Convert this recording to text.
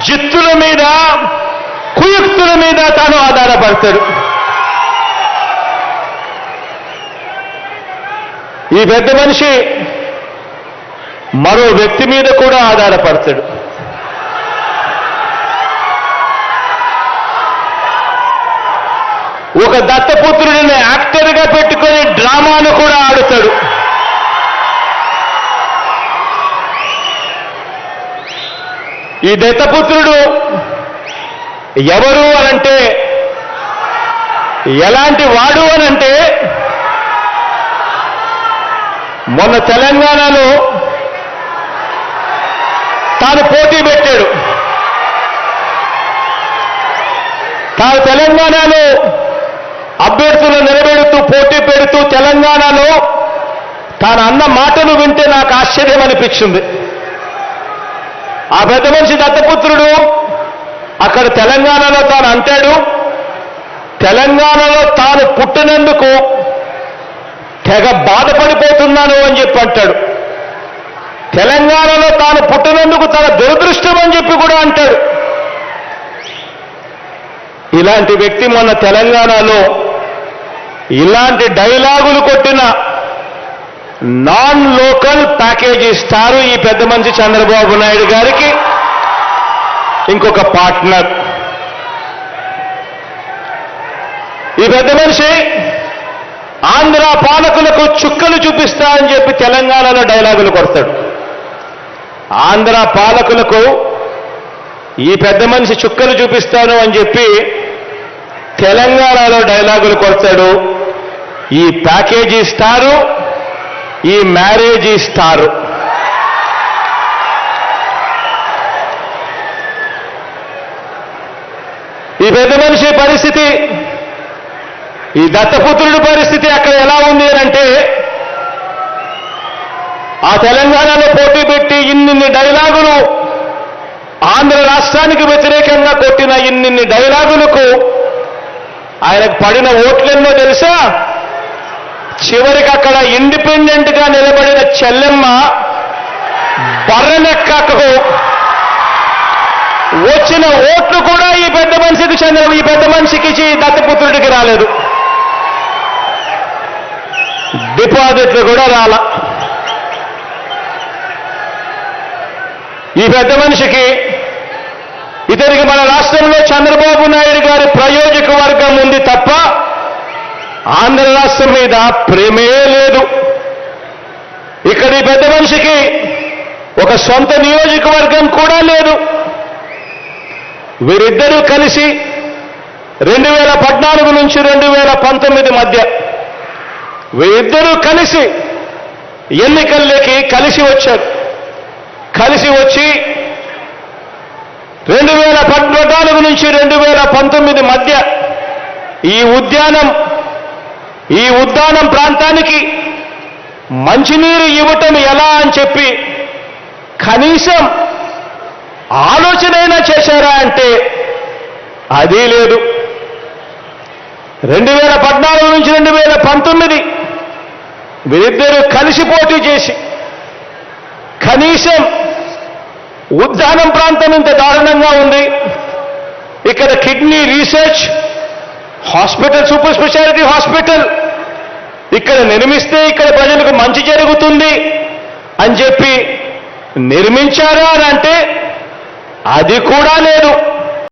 జిత్తుల మీద కుయుక్తుల మీద తాను ఆధారపడతాడు. ఈ పెద్ద మనిషి మరో వ్యక్తి మీద కూడా ఆధారపడతాడు. ఒక దత్తపుత్రుడిని యాక్టర్గా పెట్టుకొని డ్రామాను కూడా ఆడుతాడు. ఈ దత్తపుత్రుడు ఎవరు అనంటే, ఎలాంటి వాడు అనంటే, మొన్న తెలంగాణలో తాను పోటీ పెట్టాడు. తాను తెలంగాణలో అభ్యర్థులను నిలబెడుతూ పోటీ పెడుతూ తెలంగాణలో తాను అన్న మాటలు వింటే నాకు ఆశ్చర్యం అనిపించింది. ఆ పెద్ద మనిషి దత్తపుత్రుడు అక్కడ తెలంగాణలో తాను అంటాడు, తెలంగాణలో తాను పుట్టినందుకు తెగ బాధపడిపోతున్నాను అని చెప్పి అంటాడు. తెలంగాణలో తాను పుట్టినందుకు తన దురదృష్టం అని చెప్పి కూడా అంటాడు. ఇలాంటి వ్యక్తి మొన్న తెలంగాణలో ఇలాంటి డైలాగులు కొట్టిన నాన్ లోకల్ ప్యాకేజ్ ఇస్తారు ఈ పెద్ద మనిషి చంద్రబాబు నాయుడు గారికి ఇంకొక పార్ట్నర్. ఈ పెద్ద మనిషి ఆంధ్ర పాలకులకు చుక్కలు చూపిస్తా అని చెప్పి తెలంగాణలో డైలాగులు కొడతాడు. ఆంధ్ర పాలకులకు ఈ పెద్ద మనిషి చుక్కలు చూపిస్తాను అని చెప్పి తెలంగాణలో డైలాగులు కొడతాడు. ఈ ప్యాకేజీ ఇస్తారు, ఈ మ్యారేజ్ ఇస్తారు. ఈ పెద్ద మనిషి పరిస్థితి, ఈ దత్తపుత్రుడి పరిస్థితి అక్కడ ఎలా ఉంది అంటే, ఆ తెలంగాణలో పోటీ పెట్టి ఇన్నిన్ని డైలాగులు ఆంధ్ర రాష్ట్రానికి వ్యతిరేకంగా కొట్టిన ఇన్నిన్ని డైలాగులకు ఆయనకు పడిన ఓట్లెన్నో తెలుసా? చివరికి అక్కడ ఇండిపెండెంట్ గా నిలబడిన చెల్లెమ్మ బర్రెనెక్కకు వచ్చిన ఓట్లు కూడా ఈ పెద్ద మనిషికి దత్తపుత్రుడికి రాలేదు. డిపాజిట్లు కూడా రాలా. ఈ పెద్ద మనిషికి ఇతనికి మన రాష్ట్రంలో చంద్రబాబు నాయుడు గారి ప్రయోజక వర్గం ఉంది తప్ప ఆంధ్ర రాష్ట్రం మీద ప్రేమే లేదు. ఇక్కడ ఈ పెద్ద మనిషికి ఒక సొంత నియోజకవర్గం కూడా లేదు. వీరిద్దరూ కలిసి 2014 నుంచి 2019 మధ్య వీరిద్దరూ కలిసి ఎన్నికల్లోకి కలిసి వచ్చారు. కలిసి వచ్చి 2014 నుంచి 2019 మధ్య ఈ ఉద్యానం ప్రాంతానికి మంచినీరు ఇవ్వటం ఎలా అని చెప్పి కనీసం ఆలోచనైనా చేశారా అంటే అది లేదు. 2014 నుంచి 2019 వీరిద్దరూ కలిసి పోటీ చేసి కనీసం ఉద్యానం ప్రాంతం ఇంత దారుణంగా ఉంది, ఇక్కడ kidney research hospital, super speciality hospital ఇక్కడ నిర్మిస్తే ఇక్కడ ప్రజలకు మంచి జరుగుతుంది అని చెప్పి నిర్మించారా అని అంటే అది కూడా లేదు.